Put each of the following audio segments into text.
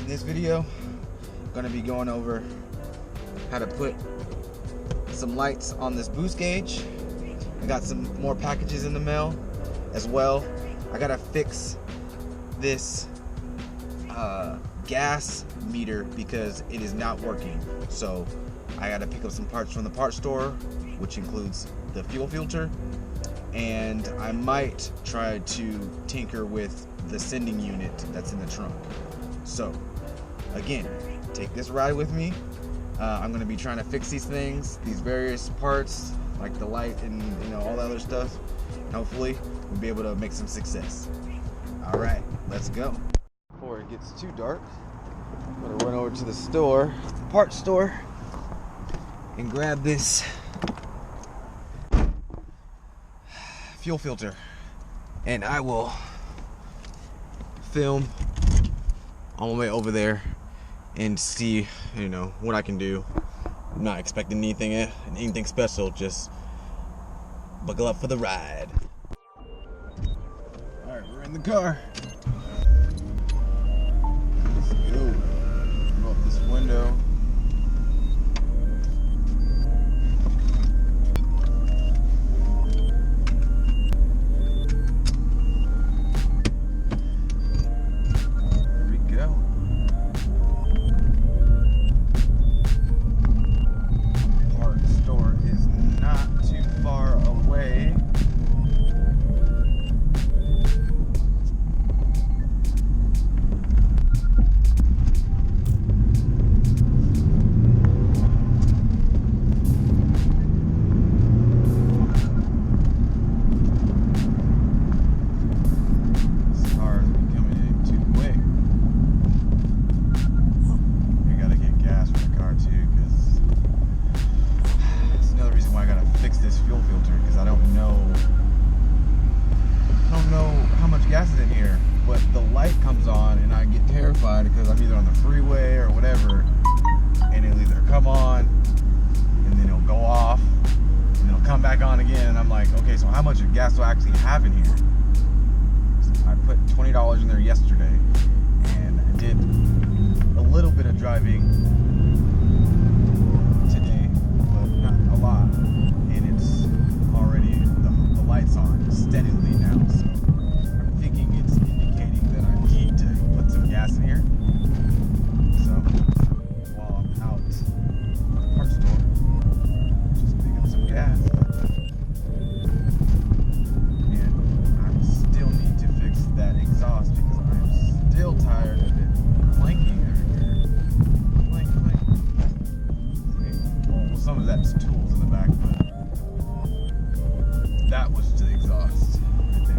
this video, I'm going to be going over how to put some lights on this boost gauge. I got some more packages in the mail as well. I got to fix this gas meter because it is not working. So I got to pick up some parts from the parts store, which includes the fuel filter, and I might try to tinker with the sending unit that's in the trunk. So again, take this ride with me. I'm going to be trying to fix these things, these various parts, like the light and all the other stuff. And hopefully we'll be able to make some success. All right, let's go. Before it gets too dark, I'm going to run over to the store, parts store, and grab this fuel filter, and I will film on my way over there and see what I can do. I'm not expecting anything special, just buckle up for the ride. Alright, we're in the car. Let's go. Go up this window. Gas is in here, but the light comes on and I get terrified because I'm either on the freeway or whatever, and it'll either come on and then it'll go off and then it'll come back on again, and I'm like, okay, so how much gas do I actually have in here? So I put $20 in there yesterday, and I did a little bit of driving today, but not a lot, and it's already the light's on steadily now, so it's indicating that I need to put some gas in here. So while I'm out at the parts store, just pick up some gas. And I still need to fix that exhaust because I'm still tired of it clanking everywhere. Clank, clank. Well, some of that's tools in the back, but that was the exhaust right there.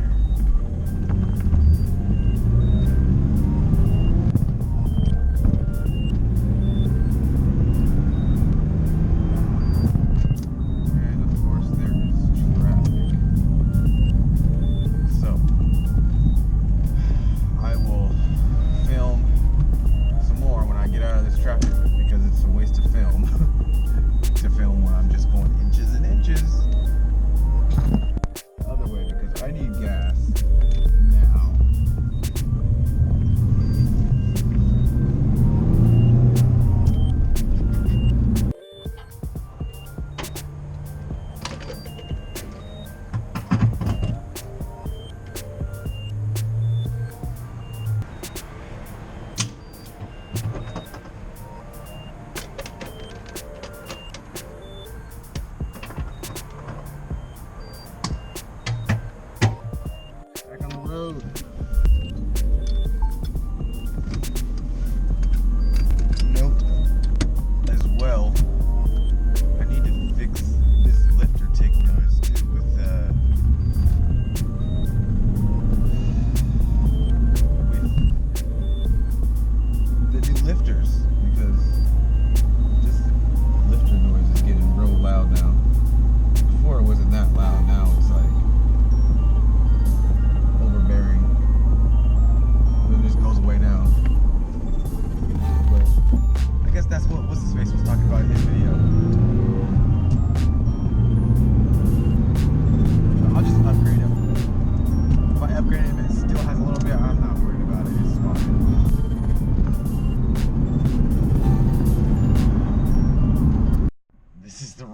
Traffic, because it's a waste to film when I'm just going inches and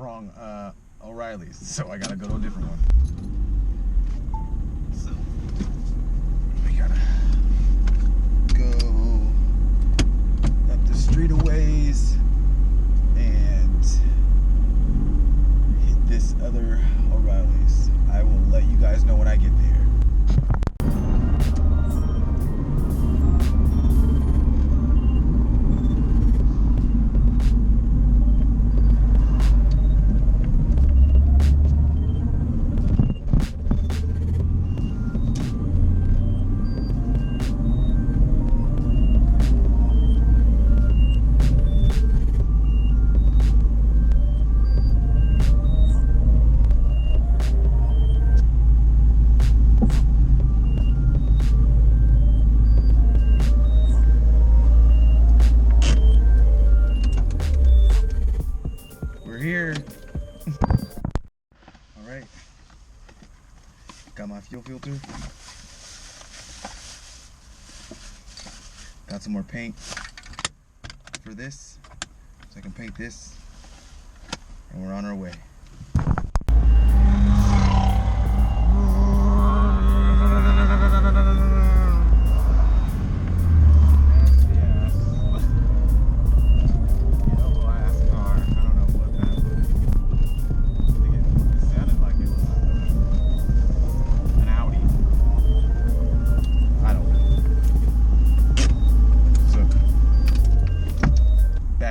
wrong O'Reilly's, so I gotta go to a different one. So we gotta go up the street a ways and hit this other O'Reilly's. I will let you guys know when I get there. Here. All right. Got my fuel filter. Got some more paint for this, so I can paint this, and we're on our way.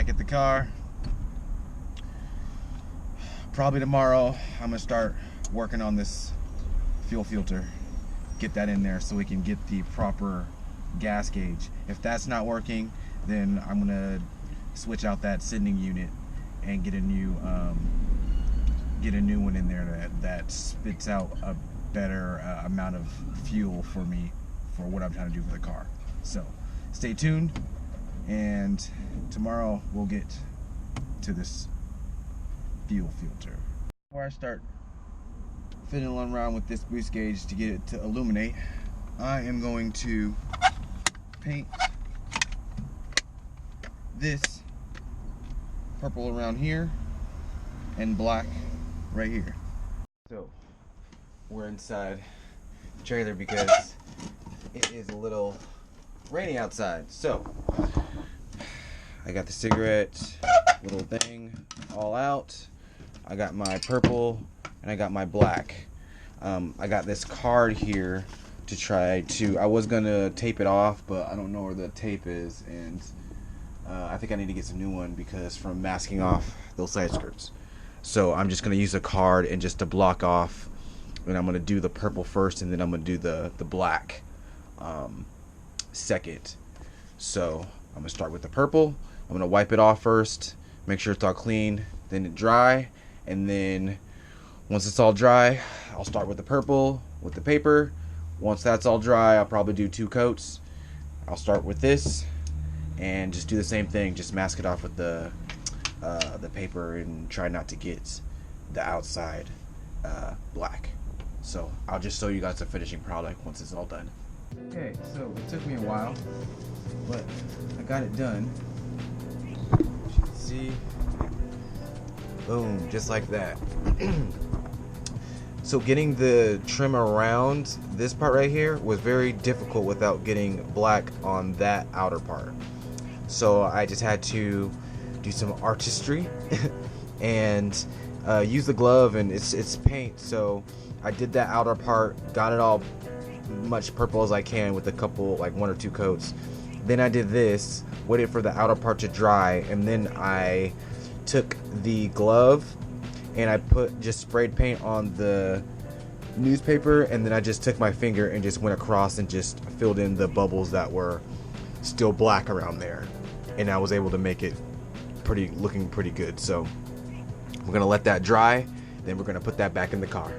At the car. Probably tomorrow I'm gonna start working on this fuel filter, get that in there so we can get the proper gas gauge. If that's not working, then I'm gonna switch out that sending unit and get a new one in there that spits out a better amount of fuel for me for what I'm trying to do for the car. So stay tuned, and tomorrow we'll get to this fuel filter. Before I start fiddling around with this boost gauge to get it to illuminate, I am going to paint this purple around here and black right here. So we're inside the trailer because it is a little rainy outside. So I got the cigarette little thing all out. I got my purple and I got my black. I got this card here to try to, I was gonna tape it off, but I don't know where the tape is, and I think I need to get some new one because from masking off those side skirts. So I'm just gonna use a card and just to block off, and I'm gonna do the purple first, and then I'm gonna do the black second. So I'm gonna start with the purple. I'm gonna wipe it off first, make sure it's all clean, then it dry, and then once it's all dry, I'll start with the purple with the paper. Once that's all dry, I'll probably do 2 coats. I'll start with this and just do the same thing, just mask it off with the paper and try not to get the outside black. So I'll just show you guys the finishing product once it's all done. Okay, so it took me a while, but I got it done. As you can see, boom, just like that. So getting the trim around this part right here was very difficult without getting black on that outer part. So I just had to do some artistry and use the glove, and it's paint. So I did that outer part, got it all much purple as I can with a couple, like 1 or 2 coats. Then I did this, waited for the outer part to dry, and then I took the glove and I just sprayed paint on the newspaper, and then I just took my finger and just went across and just filled in the bubbles that were still black around there, and I was able to make it looking pretty good. So we're gonna let that dry, then we're gonna put that back in the car.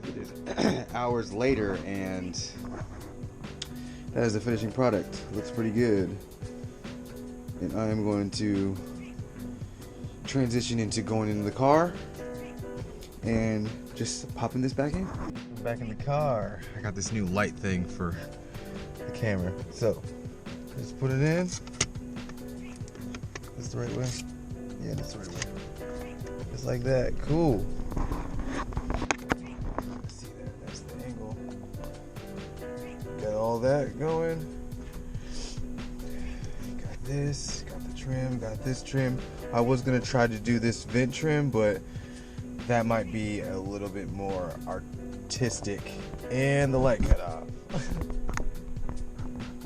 It is hours later, and that is the finishing product. It looks pretty good, and I am going to transition into going into the car and just popping this back in. Back in the car. I got this new light thing for the camera. So just put it in. That's the right way. Yeah, that's the right way. Just like that. Cool. See that? That's the angle. Got all that going. Got this. Got the trim. Got this trim. I was gonna try to do this vent trim, but that might be a little bit more artistic. And the light cut off.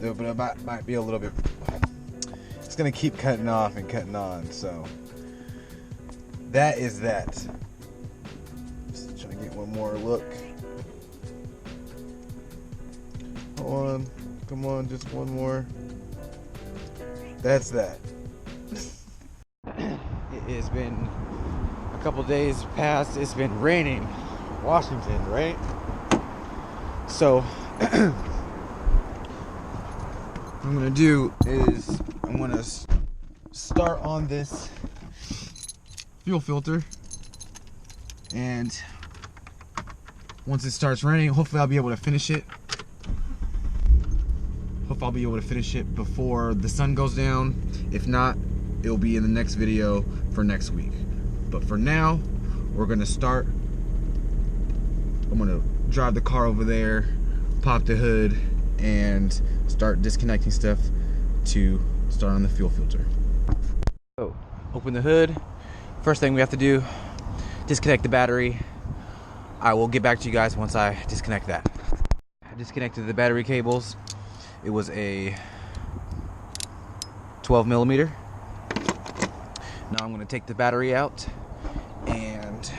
But it might be a little bit. It's gonna keep cutting off and cutting on. So that is that. Just trying to get one more look. Hold on. Come on, just one more. That's that. It has been a couple days past. It's been raining. Washington, right? So what I'm gonna do is I'm gonna start on this fuel filter, and once it starts raining, hopefully I'll be able to finish it. Hopefully I'll be able to finish it before the sun goes down. If not, it'll be in the next video for next week. But for now, we're gonna start. I'm gonna drive the car over there, pop the hood, and start disconnecting stuff to start on the fuel filter. So, open the hood. First thing we have to do, disconnect the battery. I will get back to you guys once I disconnect that. I disconnected the battery cables. It was a 12 millimeter. Now I'm going to take the battery out and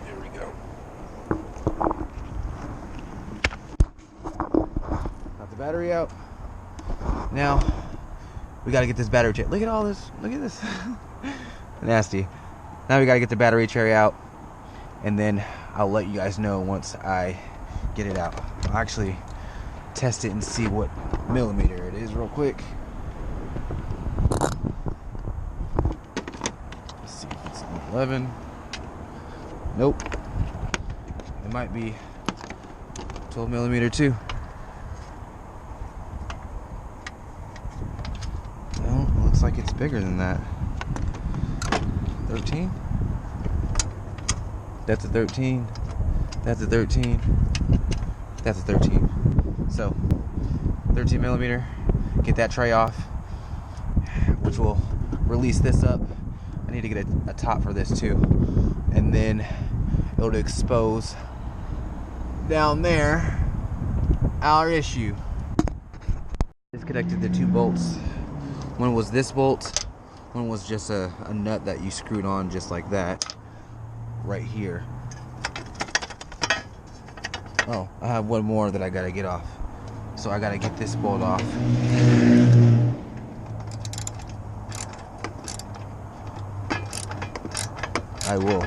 there we go. Got the battery out. Now we got to get this battery check. Look at all this. Look at this. Nasty. Now we got to get the battery tray out, and then I'll let you guys know once I get it out. I'll actually test it and see what millimeter it is real quick. Let's see if it's 11. Nope. It might be 12 millimeter too. Well, it looks like it's bigger than that. 13. That's a 13. That's a 13. That's a 13. So 13 millimeter. Get that tray off, which will release this up. I need to get a top for this too, and then it'll expose down there our issue. Disconnected the two bolts. One was this bolt. One was just a nut that you screwed on just like that, right here. Oh, I have one more that I gotta get off. So I gotta get this bolt off. I will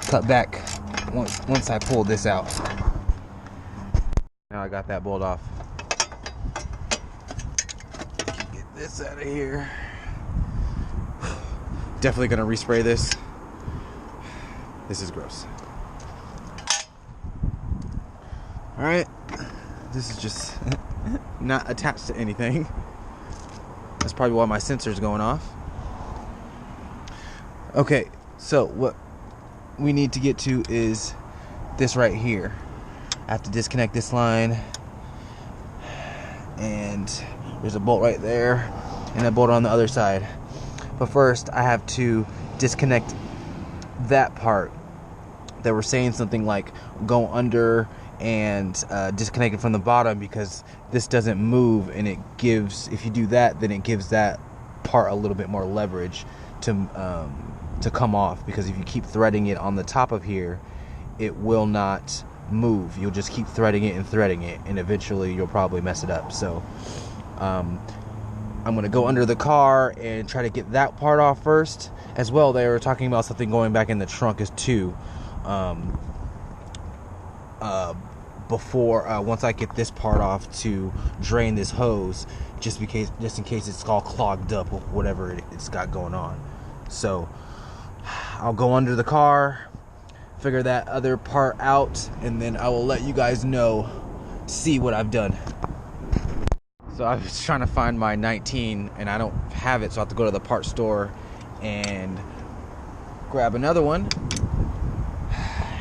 cut back once I pull this out. Now I got that bolt off. Get this out of here. Definitely gonna respray this. This is gross. Alright, this is just not attached to anything. That's probably why my sensor's going off. Okay, so what we need to get to is this right here. I have to disconnect this line, and there's a bolt right there and a bolt on the other side. But first I have to disconnect that part. They were saying something like go under and disconnect it from the bottom, because this doesn't move, and it gives, if you do that, then it gives that part a little bit more leverage to come off, because if you keep threading it on the top of here, it will not move. You'll just keep threading it, and eventually you'll probably mess it up. So I'm gonna go under the car and try to get that part off first. As well, they were talking about something going back in the trunk as too. Before once I get this part off, to drain this hose, just in case it's all clogged up with whatever it's got going on. So I'll go under the car, figure that other part out, and then I will let you guys know see what I've done. So I was trying to find my 19 and I don't have it, so I have to go to the parts store and grab another one.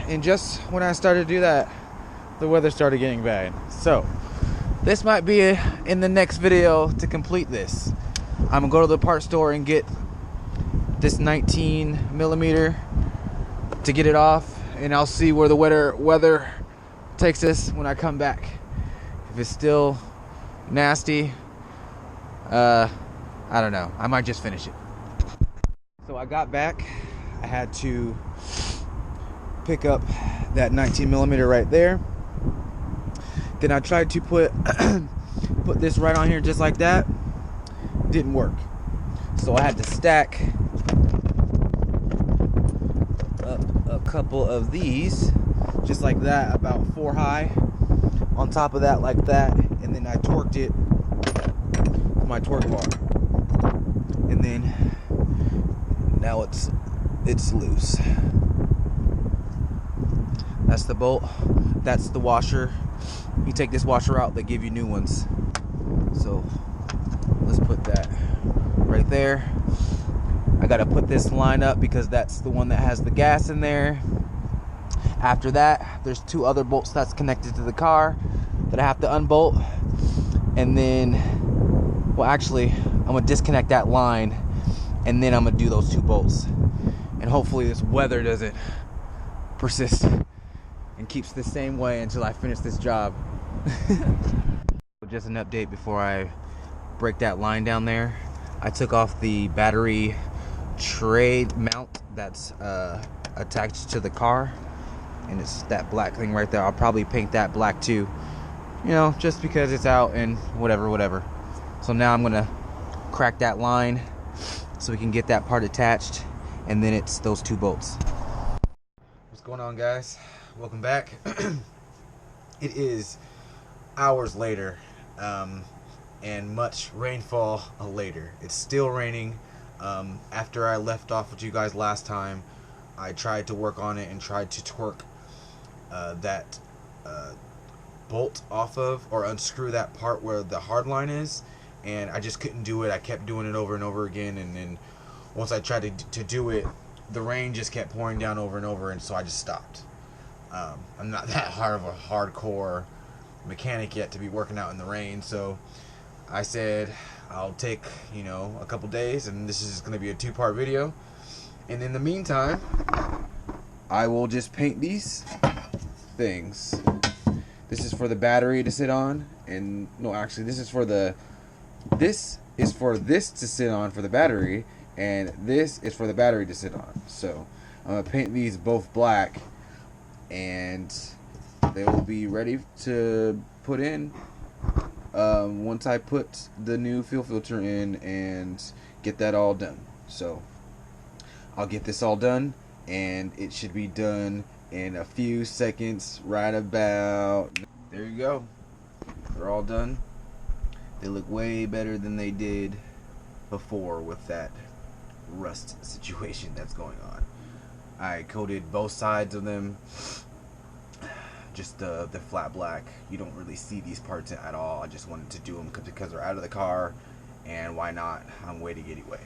And just when I started to do that, the weather started getting bad. So this might be in the next video to complete this. I'm gonna go to the parts store and get this 19 millimeter to get it off, and I'll see where the weather takes us when I come back. If it's still nasty, I don't know, I might just finish it. So I got back, I had to pick up that 19 millimeter right there. Then I tried to put this right on here just like that. Didn't work. So I had to stack up a couple of these just like that, about 4 high on top of that, like that, and then I torqued it with my torque bar, and then now it's loose. That's the bolt, that's the washer. You take this washer out, they give you new ones. So let's put that right there. I gotta put this line up because that's the one that has the gas in there. After that, there's 2 other bolts that's connected to the car that I have to unbolt. And then, well, actually, I'm gonna disconnect that line and then I'm gonna do those 2 bolts. And hopefully this weather doesn't persist and keeps the same way until I finish this job. Just an update before I break that line down there. I took off the battery tray mount that's attached to the car, and it's that black thing right there. I'll probably paint that black too, you know, just because it's out and whatever. So now I'm gonna crack that line so we can get that part attached, and then it's those 2 bolts. What's going on, guys? Welcome back. It is hours later, and much rainfall later. It's still raining. After I left off with you guys last time, I tried to work on it and tried to torque that bolt off of, or unscrew that part where the hard line is, and I just couldn't do it. I kept doing it over and over again, and then once I tried to do it, the rain just kept pouring down over and over, and so I just stopped. I'm not that hard of a hardcore mechanic yet to be working out in the rain, so I said I'll take, you know, a couple days, and this is going to be a 2-part video. And in the meantime, I will just paint these things. This is for the battery to sit on, and no, actually this is for this to sit on for the battery, and this is for the battery to sit on. So I'm gonna paint these both black, and they will be ready to put in once I put the new fuel filter in and get that all done. So I'll get this all done, and it should be done in a few seconds, right about. There you go. They're all done. They look way better than they did before with that rust situation that's going on. I coated both sides of them, just the flat black. You don't really see these parts at all. I just wanted to do them because they're out of the car, and why not? I'm waiting anyway.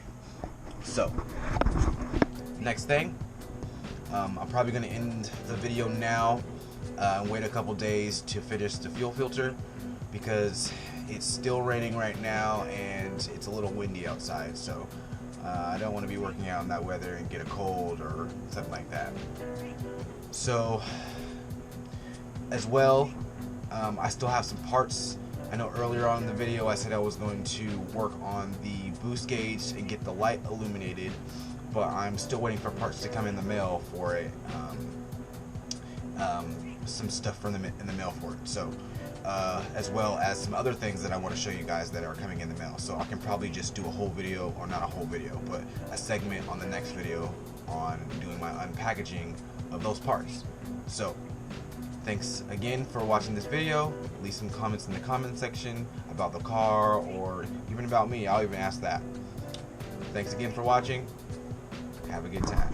So next thing, I'm probably going to end the video now and wait a couple days to finish the fuel filter, because it's still raining right now and it's a little windy outside, so I don't want to be working out in that weather and get a cold or something like that. So as well, I still have some parts. I know earlier on in the video I said I was going to work on the boost gauge and get the light illuminated, but I'm still waiting for parts to come in the mail for it. Some stuff from in the mail for it. So as well as some other things that I want to show you guys that are coming in the mail. So I can probably just do a whole video, or not a whole video, but a segment on the next video on doing my unpackaging of those parts. So thanks again for watching this video. Leave some comments in the comment section about the car, or even about me. I'll even ask that. Thanks again for watching. Have a good time.